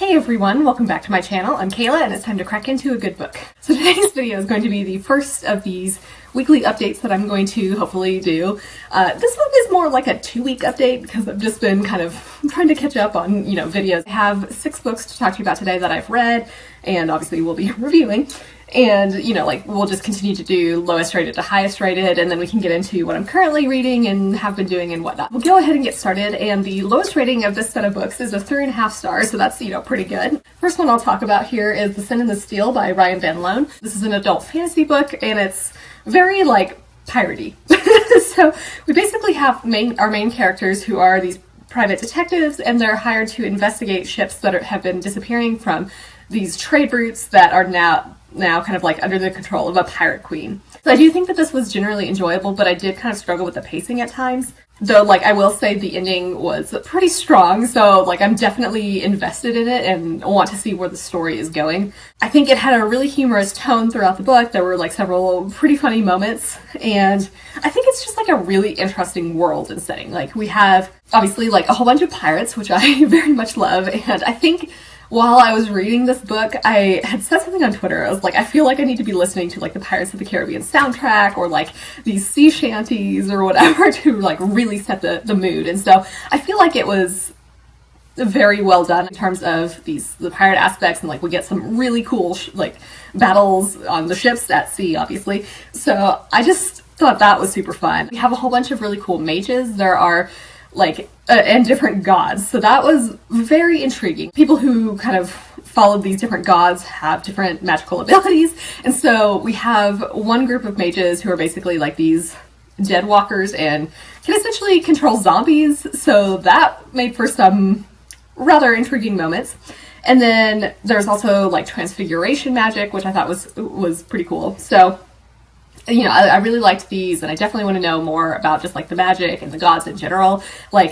Hey everyone, welcome back to my channel. I'm Kayla and it's time to crack into a good book. So today's video is going to be the first of these weekly updates that I'm going to hopefully do. This book is more like a 2-week update because I've just been kind of trying to catch up on, videos. I have 6 books to talk to you about today that I've read and obviously we'll be reviewing. And, we'll just continue to do lowest rated to highest rated, and then we can get into what I'm currently reading and have been doing and whatnot. We'll go ahead and get started, and the lowest rating of this set of books is a 3.5 stars, so that's, pretty good. First one I'll talk about here is The Sin and the Steel by Ryan Van Loan. This is an adult fantasy book, and it's very, piratey. So we basically have our main characters who are these private detectives, and they're hired to investigate ships that have been disappearing from these trade routes that are now kind of under the control of a pirate queen. So I do think that this was generally enjoyable, but I did kind of struggle with the pacing at times. Though, I will say the ending was pretty strong, so, I'm definitely invested in it and want to see where the story is going. I think it had a really humorous tone throughout the book. There were, several pretty funny moments, and I think it's just, a really interesting world and setting. We have, obviously, a whole bunch of pirates, which I very much love, and I think while I was reading this book, I had said something on Twitter. I was I feel like I need to be listening to, the Pirates of the Caribbean soundtrack, or, these sea shanties or whatever to, really set the mood. And so I feel like it was very well done in terms of the pirate aspects, and, we get some really cool, battles on the ships at sea, obviously. So I just thought that was super fun. We have a whole bunch of really cool mages. There are, and different gods. So that was very intriguing. People who kind of followed these different gods have different magical abilities. And so we have one group of mages who are basically these dead walkers and can essentially control zombies. So that made for some rather intriguing moments. And then there's also transfiguration magic, which I thought was pretty cool. So I really liked these, and I definitely want to know more about just the magic and the gods in general.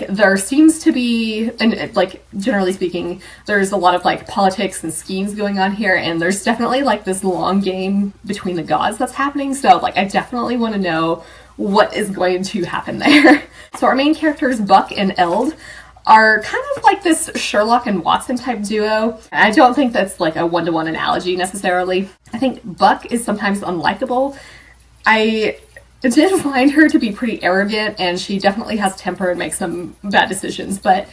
There seems to be, and generally speaking, there's a lot of politics and schemes going on here, and there's definitely this long game between the gods that's happening. So I definitely want to know what is going to happen there. So our main characters, Buck and Eld, are kind of this Sherlock and Watson type duo. I don't think that's a one-to-one analogy necessarily. I think Buck is sometimes unlikable. I did find her to be pretty arrogant, and she definitely has temper and makes some bad decisions, but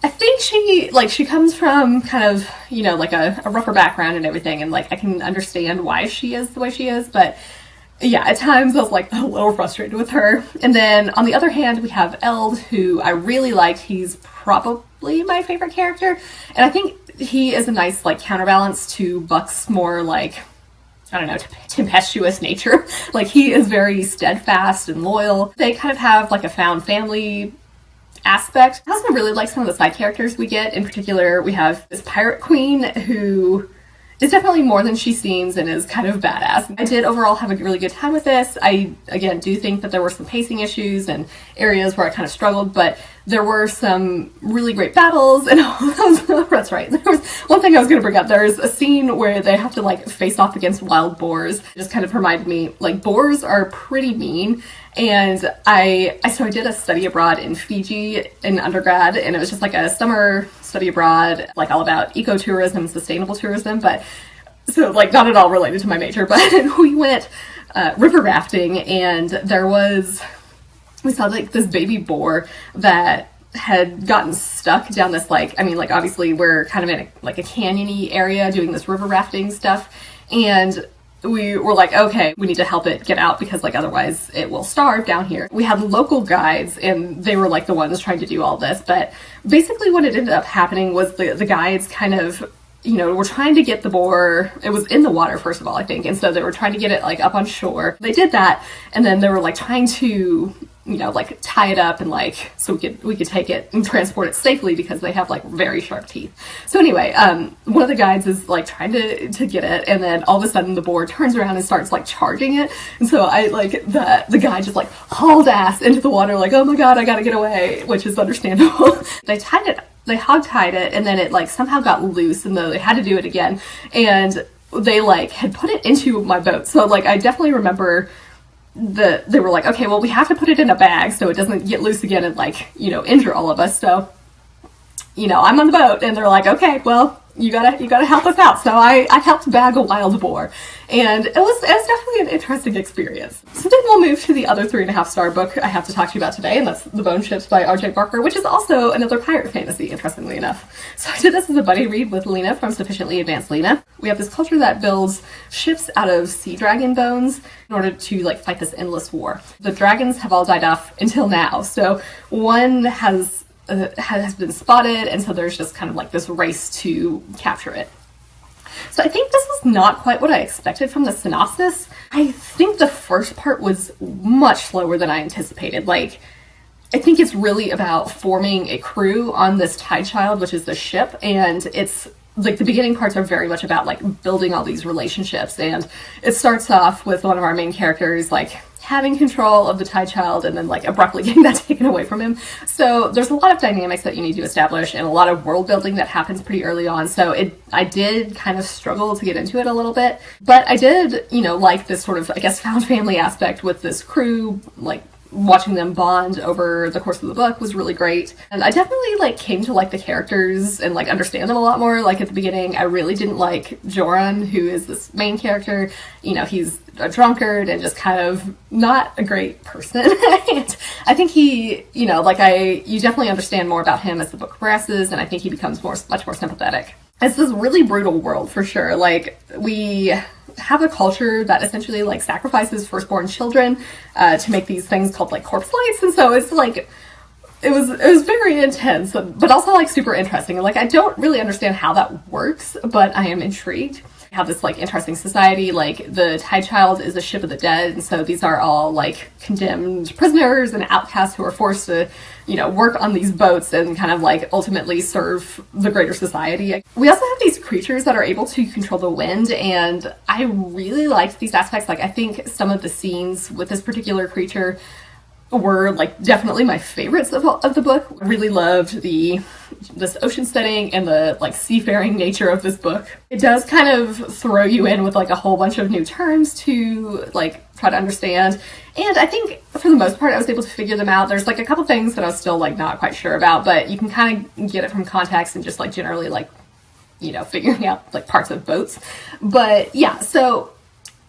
I think she comes from kind of, a rougher background and everything, and I can understand why she is the way she is, but yeah, at times I was a little frustrated with her. And then on the other hand, we have Eld, who I really liked. He's probably my favorite character, and I think he is a nice counterbalance to Buck's more I don't know, tempestuous nature. He is very steadfast and loyal. They kind of have a found family aspect. I also really like some of the side characters we get. In particular, we have this pirate queen who is definitely more than she seems and is kind of badass. I did overall have a really good time with this. I, again, do think that there were some pacing issues and areas where I kind of struggled, but there were some really great battles, and that's right. There was one thing I was going to bring up. There's a scene where they have to face off against wild boars. It just kind of reminded me, boars are pretty mean, and I did a study abroad in Fiji in undergrad, and it was just a summer study abroad, all about ecotourism and sustainable tourism, but so not at all related to my major, but we went river rafting, and we saw this baby boar that had gotten stuck down this obviously we're kind of in a canyon-y area doing this river rafting stuff, and we were okay, we need to help it get out because otherwise it will starve down here. We had local guides, and they were the ones trying to do all this, but basically what it ended up happening was the guides kind of were trying to get the boar. It was in the water, first of all, I think, and so they were trying to get it up on shore. They did that, and then they were trying to tie it up and so we could take it and transport it safely because they have very sharp teeth. So anyway, one of the guides is trying to get it, and then all of a sudden the boar turns around and starts charging it, and so I the guy just hauled ass into the water oh my god, I gotta get away, which is understandable. They hog-tied it, and then it somehow got loose, and they had to do it again, and they had put it into my boat. So I definitely remember they were okay, well, we have to put it in a bag so it doesn't get loose again and injure all of us. So I'm on the boat, and they're okay, well, you gotta help us out. So I helped bag a wild boar, and it was definitely an interesting experience. So then we'll move to the other 3.5-star book I have to talk to you about today, and that's The Bone Ships by R.J. Barker, which is also another pirate fantasy, interestingly enough. So I did this as a buddy read with Lena from Sufficiently Advanced Lena. We have this culture that builds ships out of sea dragon bones in order to like fight this endless war. The dragons have all died off until now, so one has been spotted, and so there's just kind of like this race to capture it. So I think this was not quite what I expected from the synopsis. I think the first part was much slower than I anticipated. Like, I think it's really about forming a crew on this Tide Child, which is the ship, and it's like the beginning parts are very much about like building all these relationships, and it starts off with one of our main characters like having control of the Tide Child and then like abruptly getting that taken away from him. So there's a lot of dynamics that you need to establish and a lot of world building that happens pretty early on. So I did kind of struggle to get into it a little bit, but I did, you know, like this sort of, I guess, found family aspect with this crew, like watching them bond over the course of the book was really great. And I definitely like came to like the characters and like understand them a lot more. Like at the beginning, I really didn't like Joran, who is this main character. You know, he's a drunkard and just kind of not a great person. And I think he, you know, like you definitely understand more about him as the book progresses, and I think he becomes much more sympathetic. It's this really brutal world for sure. Like, we have a culture that essentially like sacrifices firstborn children to make these things called like corpse lights, and so it's like it was very intense, but also like super interesting. Like, I don't really understand how that works, but I am intrigued. We have this like interesting society. Like, the Tide Child is a ship of the dead, and so these are all like condemned prisoners and outcasts who are forced to, you know, work on these boats and kind of like ultimately serve the greater society. We also have these creatures that are able to control the wind, and I really liked these aspects. Like, I think some of the scenes with this particular creature were like definitely my favorites of the book. I really loved this ocean setting and the like seafaring nature of this book. It does kind of throw you in with like a whole bunch of new terms to like try to understand, and I think for the most part I was able to figure them out. There's like a couple things that I was still like not quite sure about, but you can kind of get it from context and just like generally like, you know, figuring out like parts of boats. But yeah, so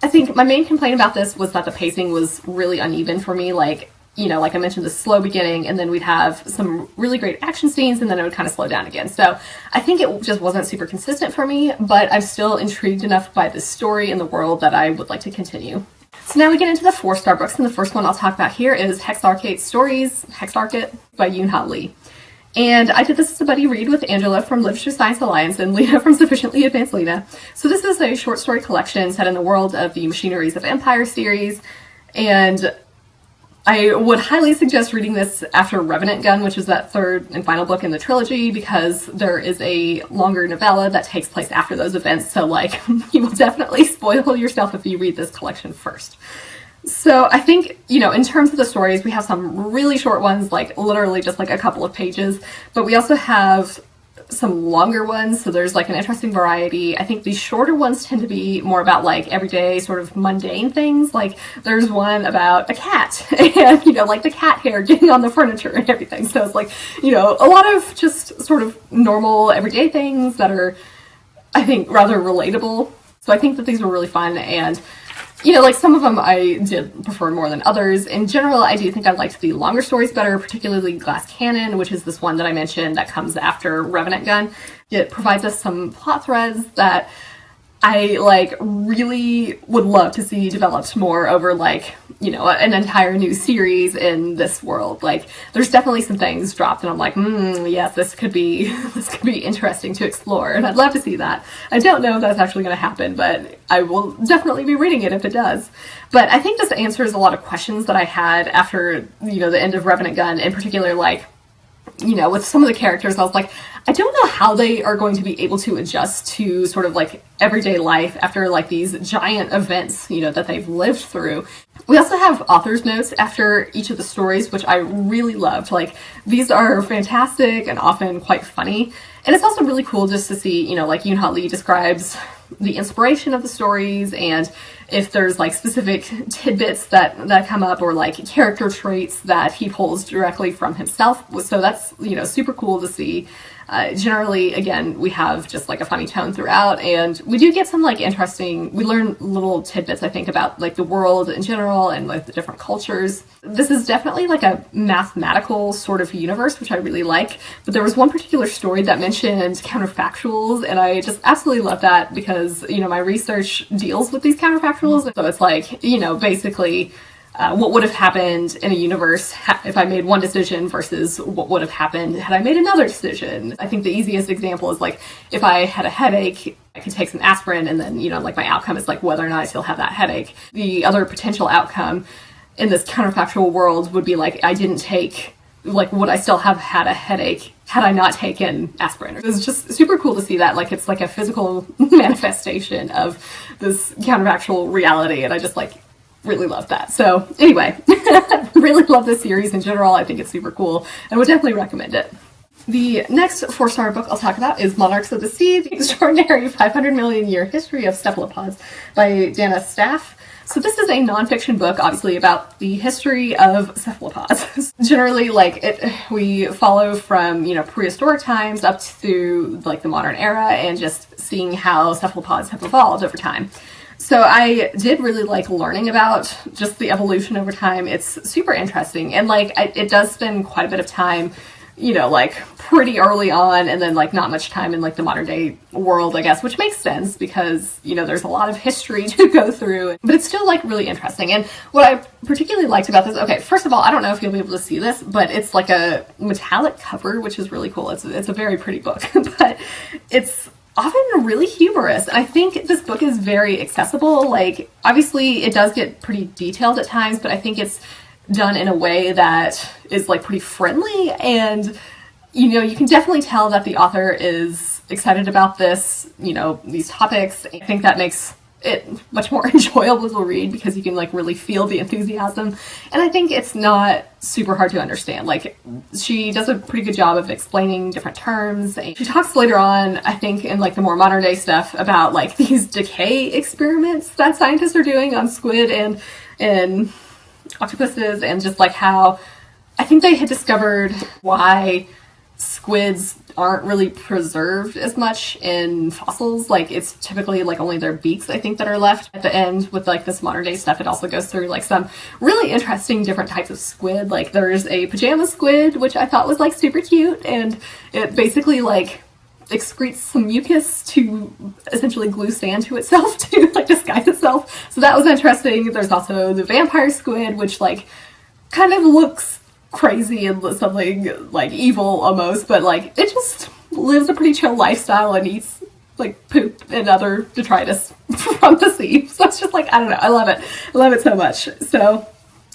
I think my main complaint about this was that the pacing was really uneven for me. Like, you know, like I mentioned, the slow beginning, and then we'd have some really great action scenes, and then it would kind of slow down again. So I think it just wasn't super consistent for me, but I'm still intrigued enough by the story and the world that I would like to continue. So now we get into the 4-star books, and the first one I'll talk about here is Hex Arcade Stories, Hexarchate by Yoon. And I did this as a buddy read with Angela from Literature Science Alliance and Lena from Sufficiently Advanced Lena. So this is a short story collection set in the world of the Machineries of Empire series, and I would highly suggest reading this after Revenant Gun, which is that third and final book in the trilogy, because there is a longer novella that takes place after those events, so like you will definitely spoil yourself if you read this collection first. So I think, you know, in terms of the stories, we have some really short ones, like literally just like a couple of pages, but we also have some longer ones, so there's like an interesting variety. I think these shorter ones tend to be more about like everyday sort of mundane things. Like, there's one about a cat and, you know, like the cat hair getting on the furniture and everything. So it's like, you know, a lot of just sort of normal everyday things that are, I think, rather relatable. So I think that these were really fun, and you know, like some of them I did prefer more than others. In general, I do think I liked the longer stories better, particularly Glass Cannon, which is this one that I mentioned that comes after Revenant Gun. It provides us some plot threads that I like really would love to see developed more over like, you know, an entire new series in this world. Like, there's definitely some things dropped and I'm like, yes, this could be interesting to explore, and I'd love to see that. I don't know if that's actually going to happen, but I will definitely be reading it if it does. But I think this answers a lot of questions that I had after, you know, the end of Revenant Gun, in particular, like, you know, with some of the characters, I was like, I don't know how they are going to be able to adjust to sort of like everyday life after like these giant events, you know, that they've lived through. We also have author's notes after each of the stories, which I really loved. Like, these are fantastic and often quite funny. And it's also really cool just to see, you know, like Yoon Lee describes the inspiration of the stories, and if there's like specific tidbits that come up, or like character traits that he pulls directly from himself. So that's, you know, super cool to see. Generally, again, we have just like a funny tone throughout, and we do get some like interesting, we learn little tidbits, I think, about like the world in general and like the different cultures. This is definitely like a mathematical sort of universe, which I really like, but there was one particular story that mentioned counterfactuals, and I just absolutely love that because, you know, my research deals with these counterfactuals. So it's like, you know, basically what would have happened in a universe if I made one decision versus what would have happened had I made another decision. I think the easiest example is like if I had a headache, I could take some aspirin and then, you know, like my outcome is like whether or not I still have that headache. The other potential outcome in this counterfactual world would be like I didn't take, like would I still have had a headache had I not taken aspirin? It's just super cool to see that, like it's like a physical manifestation of this counterfactual reality, and I just like really love that. So anyway, really love this series in general. I think it's super cool and would definitely recommend it. The next 4-star book I'll talk about is Monarchs of the Sea, The Extraordinary 500 Million Year History of Cephalopods by Danna Staaf. So this is a nonfiction book, obviously, about the history of cephalopods. Generally, like we follow from, you know, prehistoric times up through like the modern era and just seeing how cephalopods have evolved over time. So I did really like learning about just the evolution over time. It's super interesting, and like it does spend quite a bit of time, you know, like pretty early on, and then like not much time in like the modern day world, I guess, which makes sense because, you know, there's a lot of history to go through, but it's still like really interesting. And what I particularly liked about this, okay, first of all, I don't know if you'll be able to see this, but it's like a metallic cover, which is really cool. It's a very pretty book, but it's often really humorous. I think this book is very accessible. Like, obviously it does get pretty detailed at times, but I think it's done in a way that is like pretty friendly, and, you know, you can definitely tell that the author is excited about this, you know, these topics. I think that makes it much more enjoyable to read because you can like really feel the enthusiasm, and I think it's not super hard to understand. Like, she does a pretty good job of explaining different terms. She talks later on, I think in like the more modern day stuff, about like these decay experiments that scientists are doing on squid and octopuses, and just like how I think they had discovered why squids aren't really preserved as much in fossils. Like, it's typically like only their beaks, I think, that are left at the end. With like this modern day stuff, it also goes through like some really interesting different types of squid. Like, there's a pajama squid, which I thought was like super cute, and it basically like excretes some mucus to essentially glue sand to itself to like disguise itself. So that was interesting. There's also the vampire squid, which like kind of looks crazy and something like evil almost, but like it just lives a pretty chill lifestyle and eats like poop and other detritus from the sea. So it's just like, I don't know, I love it. I love it so much. So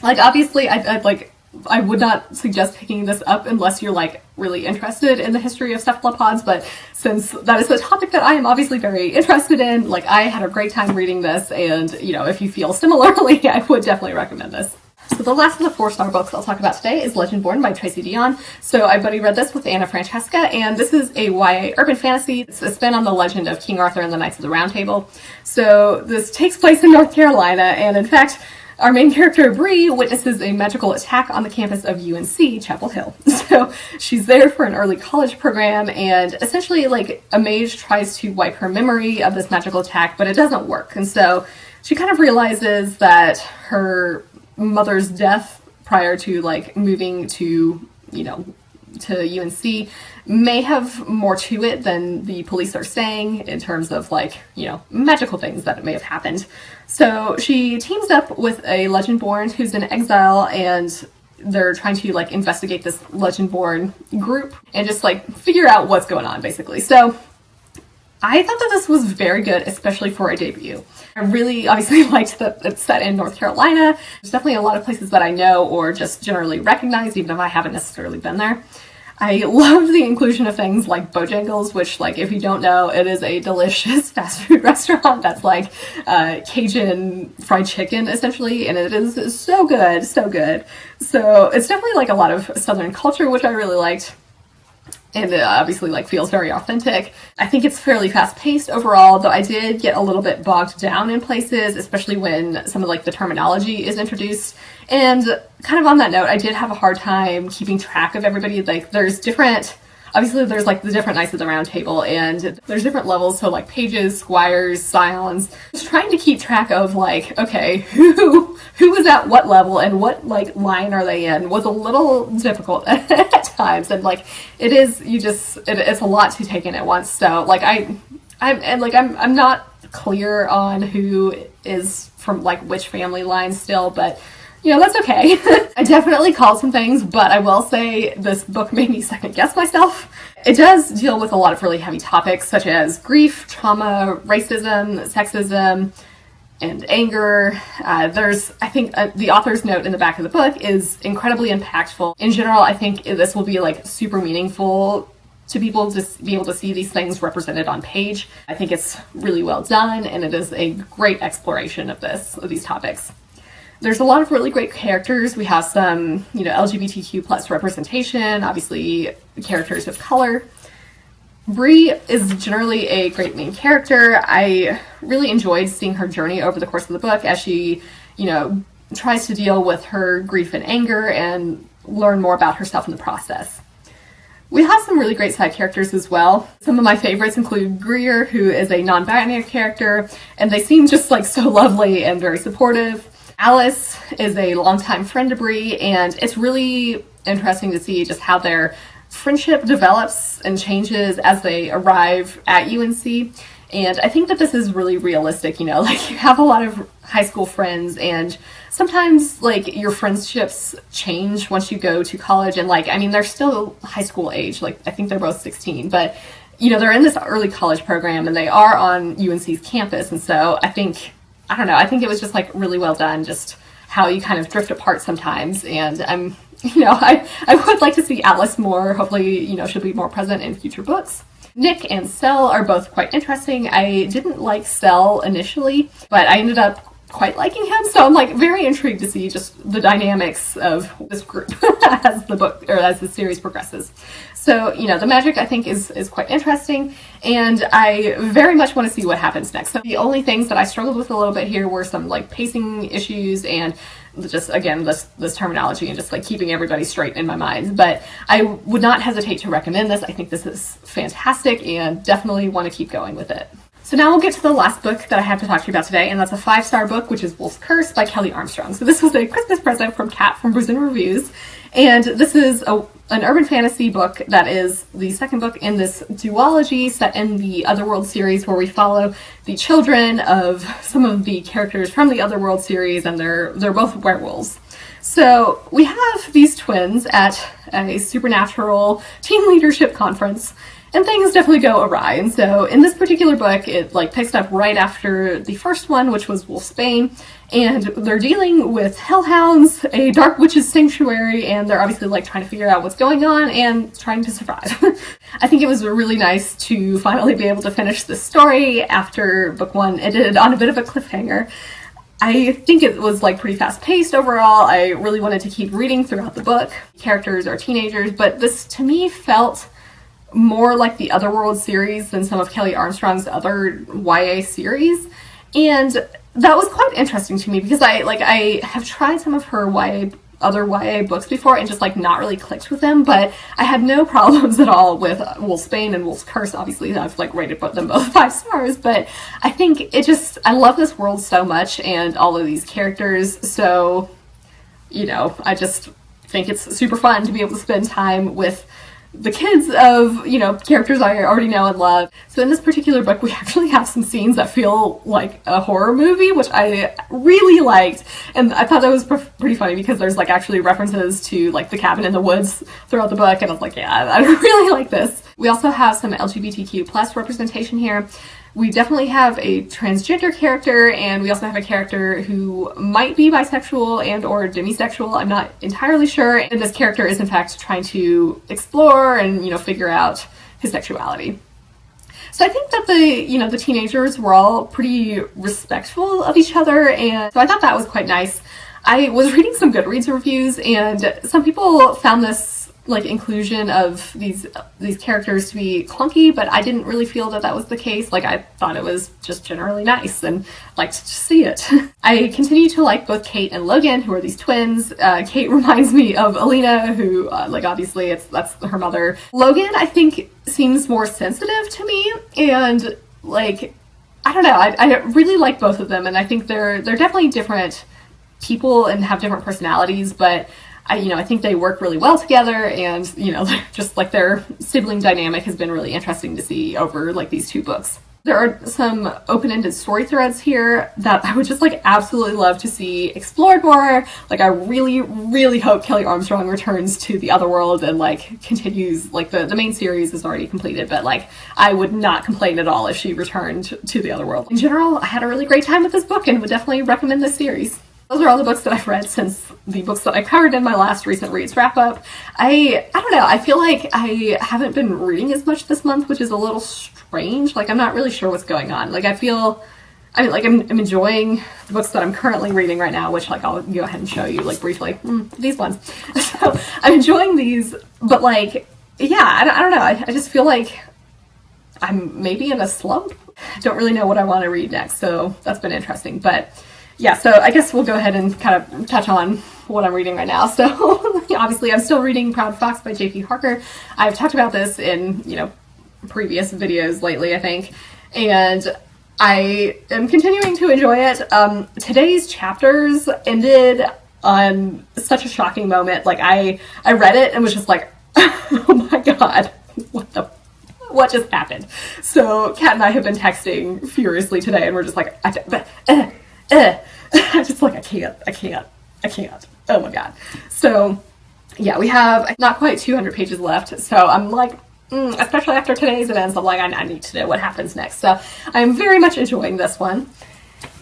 like, obviously I would not suggest picking this up unless you're like really interested in the history of cephalopods, but since that is a topic that I am obviously very interested in, like I had a great time reading this, and, you know, if you feel similarly, I would definitely recommend this. So the last of the 4-star books I'll talk about today is Legendborn by Tracy Deonn. So I buddy read this with Anna Francesca, and this is a YA urban fantasy. It's a spin on the legend of King Arthur and the Knights of the Round Table. So this takes place in North Carolina, and in fact, our main character, Bree, witnesses a magical attack on the campus of UNC, Chapel Hill. So she's there for an early college program, and essentially, like, a mage tries to wipe her memory of this magical attack, but it doesn't work. And so she kind of realizes that her mother's death prior to, like, moving to, you know, to UNC may have more to it than the police are saying in terms of, like, you know, magical things that may have happened. So she teams up with a Legendborn who's in exile, and they're trying to, like, investigate this Legendborn group and just, like, figure out what's going on, basically. So I thought that this was very good, especially for a debut. I really obviously liked that it's set in North Carolina. There's definitely a lot of places that I know or just generally recognize, even if I haven't necessarily been there. I loved the inclusion of things like Bojangles, which, like, if you don't know, it is a delicious fast food restaurant that's like Cajun fried chicken, essentially, and it is so good, so good. So it's definitely like a lot of Southern culture, which I really liked. And it obviously, like, feels very authentic. I think it's fairly fast-paced overall, though I did get a little bit bogged down in places, especially when some of, like, the terminology is introduced. And kind of on that note, I did have a hard time keeping track of everybody. Like, there's different obviously there's like the different Knights of the Round Table, and there's different levels, so like pages, squires, scions. Just trying to keep track of like, okay, who is at what level and what like line are they in was a little difficult at times, and like it's a lot to take in at once. So like I'm not clear on who is from like which family line still, but you know, that's okay. I definitely called some things, but I will say this book made me second guess myself. It does deal with a lot of really heavy topics such as grief, trauma, racism, sexism, and anger. I think the author's note in the back of the book is incredibly impactful. In general, I think this will be like super meaningful to people to be able to see these things represented on page. I think it's really well done, and it is a great exploration of these topics. There's a lot of really great characters. We have some, you know, LGBTQ plus representation, obviously characters of color. Bree is generally a great main character. I really enjoyed seeing her journey over the course of the book as she, you know, tries to deal with her grief and anger and learn more about herself in the process. We have some really great side characters as well. Some of my favorites include Greer, who is a non-binary character, and they seem just like so lovely and very supportive. Alice is a longtime friend to Bree, and it's really interesting to see just how their friendship develops and changes as they arrive at UNC. And I think that this is really realistic, you know, like you have a lot of high school friends, and sometimes like your friendships change once you go to college, and like, I mean, they're still high school age, like I think they're both 16, but you know, they're in this early college program and they are on UNC's campus. And so I think it was just like really well done, just how you kind of drift apart sometimes. And I would like to see Alice more. Hopefully, you know, she'll be more present in future books. Nick and Cell are both quite interesting. I didn't like Cell initially, but I ended up quite liking him, so I'm like very intrigued to see just the dynamics of this group as the series progresses. So, you know, the magic I think is quite interesting, and I very much want to see what happens next. So the only things that I struggled with a little bit here were some like pacing issues and just again this terminology and just like keeping everybody straight in my mind. But I would not hesitate to recommend this. I think this is fantastic and definitely want to keep going with it. So now we'll get to the last book that I have to talk to you about today, and that's a 5-star book, which is Wolf's Curse by Kelley Armstrong. So this was a Christmas present from Kat from Brazilian Reviews, and this is an urban fantasy book that is the second book in this duology set in the Otherworld series, where we follow the children of some of the characters from the Otherworld series, and they're both werewolves. So we have these twins at a supernatural team leadership conference, and things definitely go awry. And so in this particular book, it like picks up right after the first one, which was Wolfsbane, and they're dealing with hellhounds, a dark witch's sanctuary, and they're obviously like trying to figure out what's going on and trying to survive. I think it was really nice to finally be able to finish this story after book one ended on a bit of a cliffhanger. I think it was like pretty fast paced overall. I really wanted to keep reading throughout the book. Characters are teenagers, but this to me felt more like the Otherworld series than some of Kelley Armstrong's other YA series. And that was quite interesting to me because I have tried some of her other YA books before and just like not really clicked with them, but I had no problems at all with Wolfsbane and Wolf's Curse. Obviously I've like rated them both 5 stars, but I think I love this world so much and all of these characters. So, you know, I just think it's super fun to be able to spend time with the kids of, you know, characters I already know and love. So in this particular book, we actually have some scenes that feel like a horror movie, which I really liked. And I thought that was pretty funny because there's like actually references to like the cabin in the woods throughout the book. And I was like, yeah, I really like this. We also have some LGBTQ plus representation here. We definitely have a transgender character, and we also have a character who might be bisexual and or demisexual. I'm not entirely sure. And this character is in fact trying to explore and, you know, figure out his sexuality. So I think that the teenagers were all pretty respectful of each other, and so I thought that was quite nice. I was reading some Goodreads reviews, and some people found this like inclusion of these characters to be clunky, but I didn't really feel that was the case. Like, I thought it was just generally nice and liked to see it. I continue to like both Kate and Logan, who are these twins. Kate reminds me of Alina, who like obviously that's her mother. Logan, I think, seems more sensitive to me, and like, I don't know, I really like both of them, and I think they're definitely different people and have different personalities, but I think they work really well together, and just like their sibling dynamic has been really interesting to see over like these 2 books. There are some open-ended story threads here that I would just like absolutely love to see explored more. Like, I really, really hope Kelley Armstrong returns to the Otherworld and like continues, like the main series is already completed, but like I would not complain at all if she returned to the Otherworld. In general, I had a really great time with this book and would definitely recommend this series. Those are all the books that I've read since the books that I covered in my last recent reads wrap up. I don't know, I feel like I haven't been reading as much this month, which is a little strange. Like, I'm not really sure what's going on. Like, I'm enjoying the books that I'm currently reading right now, which like I'll go ahead and show you like briefly. These ones. So I'm enjoying these, but like, yeah, I don't know. I just feel like I'm maybe in a slump. Don't really know what I want to read next, so that's been interesting. But yeah, so I guess we'll go ahead and kind of touch on what I'm reading right now. So obviously I'm still reading Proud Fox by J.P. Harker. I've talked about this in, previous videos lately, I think, and I am continuing to enjoy it. Today's chapters ended on such a shocking moment. Like, I read it and was just like, oh my god, what just happened? So Kat and I have been texting furiously today, and we're just like, just like, I can't. Oh my god. So yeah, we have not quite 200 pages left. So I'm like, especially after today's events, I'm like, I need to know what happens next. So I'm very much enjoying this one.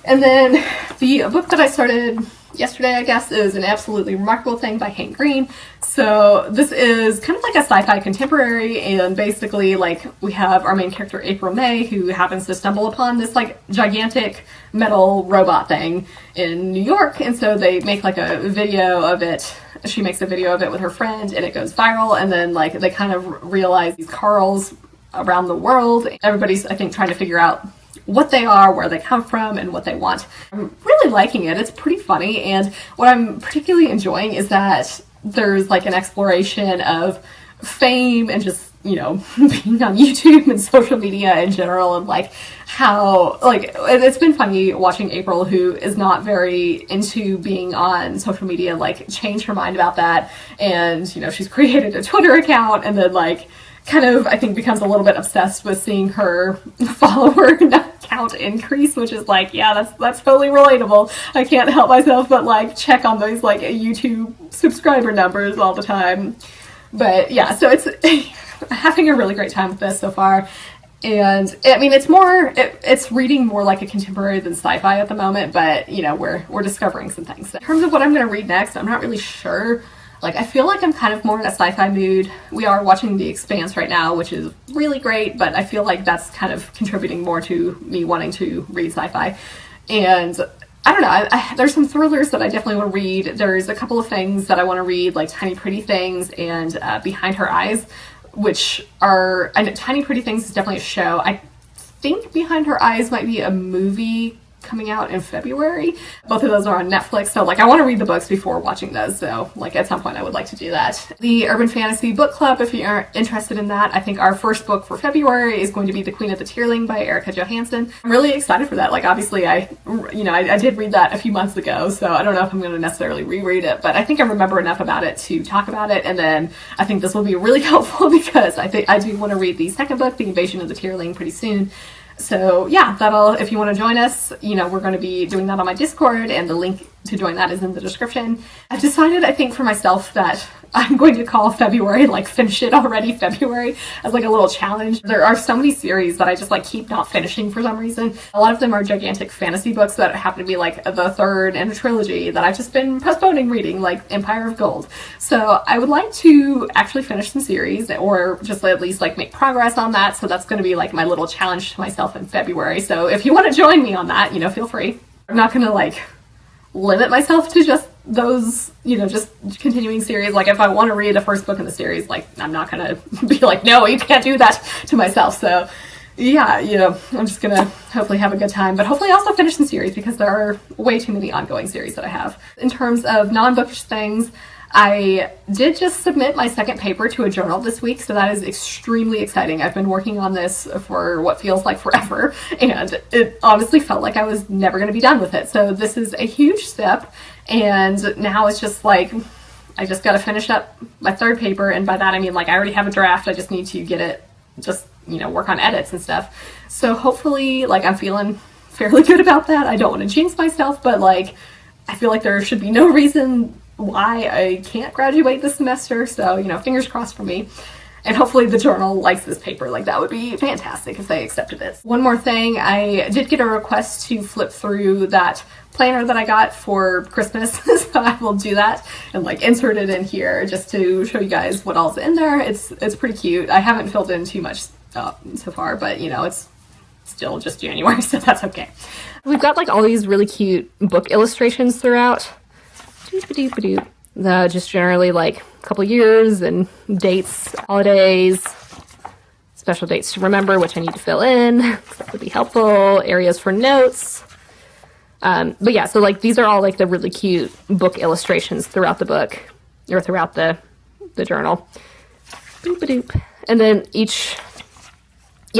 And then the book that I started yesterday, I guess, is An Absolutely Remarkable Thing by Hank Green. So this is kind of like a sci-fi contemporary, and basically like we have our main character April May, who happens to stumble upon this like gigantic metal robot thing in New York, and so they make like a video of it. She makes a video of it with her friend, and it goes viral, and then like they kind of realize these Carls around the world. Everybody's, I think, trying to figure out what they are, where they come from, and what they want. I'm really liking it. It's pretty funny, and what I'm particularly enjoying is that there's like an exploration of fame and just, being on YouTube and social media in general, and like how, like, it's been funny watching April, who is not very into being on social media, like change her mind about that, and she's created a Twitter account, and then like kind of, I think, becomes a little bit obsessed with seeing her follower count increase, which is like, yeah, that's totally relatable. I can't help myself but like check on those like YouTube subscriber numbers all the time. But yeah, so it's having a really great time with this so far. And I mean, it's reading more like a contemporary than sci-fi at the moment, but we're discovering some things. In terms of what I'm going to read next, I'm not really sure. Like, I feel like I'm kind of more in a sci-fi mood. We are watching The Expanse right now, which is really great, but I feel like that's kind of contributing more to me wanting to read sci-fi. And I don't know, there's some thrillers that I definitely want to read. There's a couple of things that I want to read, like Tiny Pretty Things and Behind Her Eyes, which are, Tiny Pretty Things is definitely a show. I think Behind Her Eyes might be a movie coming out in February. Both of those are on Netflix, so like I want to read the books before watching those, so like at some point I would like to do that. The Urban Fantasy Book Club, if you are interested in that. I think our first book for February is going to be The Queen of the Tierling by Erica Johansson. I'm really excited for that. Like, obviously I did read that a few months ago, so I don't know if I'm going to necessarily reread it, but I think I remember enough about it to talk about it, and then I think this will be really helpful because I think I do want to read the second book, The Invasion of the Tierling, pretty soon. So yeah, if you want to join us, we're going to be doing that on my Discord, and the link to join that is in the description. I've decided, I think, for myself that I'm going to call February, like finish it already February, as like a little challenge. There are so many series that I just like keep not finishing for some reason. A lot of them are gigantic fantasy books that happen to be like the third in a trilogy that I've just been postponing reading, like Empire of Gold. So I would like to actually finish some series, or just at least like make progress on that. So that's going to be like my little challenge to myself in February. So if you want to join me on that, feel free. I'm not going to like limit myself to just those, you know, just continuing series, like if I want to read the first book in the series, like I'm not gonna be like, no, you can't do that to myself. So yeah, you know, I'm just gonna hopefully have a good time, but hopefully also finish the series because there are way too many ongoing series that I have. In terms of non-bookish things, I did just submit my second paper to a journal this week, so that is extremely exciting. I've been working on this for what feels like forever, and it honestly felt like I was never going to be done with it. So this is a huge step, and now it's just like, I just got to finish up my third paper, and by that I mean like I already have a draft, I just need to get it, just, you know, work on edits and stuff. So hopefully, like, I'm feeling fairly good about that. I don't want to jinx myself, but like, I feel like there should be no reason why I can't graduate this semester, so, you know, fingers crossed for me. And hopefully the journal likes this paper. Like, that would be fantastic if they accepted it. One more thing, I did get a request to flip through that planner that I got for Christmas, so I will do that and like insert it in here just to show you guys what all's in there. It's pretty cute. I haven't filled in too much so far, but you know, it's still just January, so that's okay. We've got like all these really cute book illustrations throughout. Just generally like a couple years and dates, holidays, special dates to remember, which I need to fill in. That would be helpful. Areas for notes. But yeah, so like these are all like the really cute book illustrations throughout the book, or throughout the journal. And then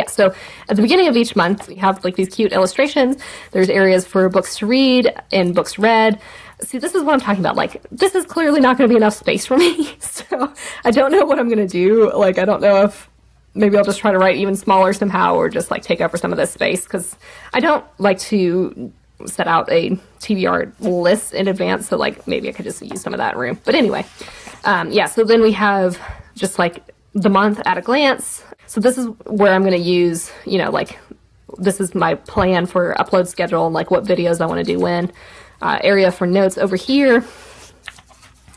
so at the beginning of each month, we have like these cute illustrations. There's areas for books to read and books read. See, this is what I'm talking about. Like, this is clearly not going to be enough space for me. So I don't know what I'm going to do. Like, I don't know if maybe I'll just try to write even smaller somehow, or just like take over some of this space, because I don't like to set out a TBR list in advance. So like maybe I could just use some of that room. But anyway, yeah, so then we have just like the month at a glance. So this is where I'm going to use, you know, like this is my plan for upload schedule and like what videos I want to do when. Area for notes over here,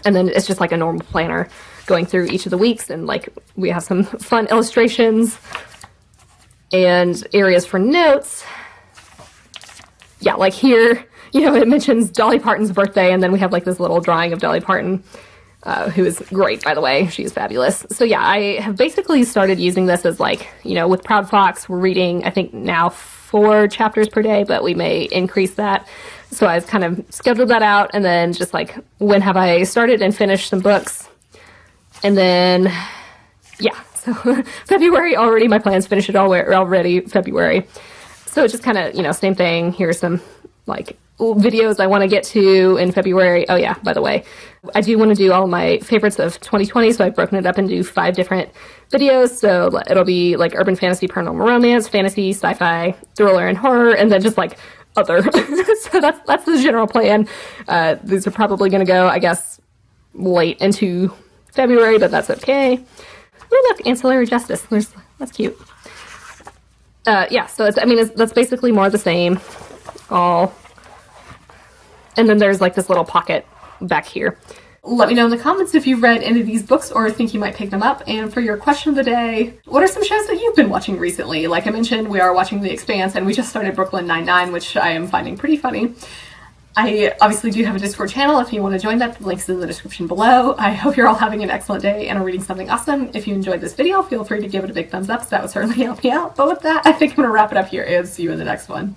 and then it's just like a normal planner going through each of the weeks, and like we have some fun illustrations and areas for notes. Yeah, like here, you know, it mentions Dolly Parton's birthday, and then we have like this little drawing of Dolly Parton, who is great, by the way. She is fabulous. So yeah, I have basically started using this as like, you know, with Proud Fox, we're reading, I think now 4 chapters per day, but we may increase that. So I've kind of scheduled that out, and then just like, when have I started and finished some books? And then, yeah, so February already, my plans finish it already February. So it's just kind of, you know, same thing. Here's some like videos I want to get to in February. Oh yeah, by the way, I do want to do all my favorites of 2020, so I've broken it up into 5 different videos. So it'll be like urban fantasy, paranormal romance, fantasy, sci-fi, thriller, and horror, and then just like other. So that's the general plan. These are probably going to go, I guess, late into February, but that's okay. Oh look, ancillary justice. That's cute. Yeah, so that's basically more of the same. All. And then there's like this little pocket back here. Let me know in the comments if you've read any of these books or think you might pick them up. And for your question of the day, what are some shows that you've been watching recently? Like I mentioned, we are watching The Expanse, and we just started Brooklyn Nine-Nine, which I am finding pretty funny. I obviously do have a Discord channel if you want to join that. The link's in the description below. I hope you're all having an excellent day and are reading something awesome. If you enjoyed this video, feel free to give it a big thumbs up, so that would certainly help me out. But with that, I think I'm going to wrap it up here and see you in the next one.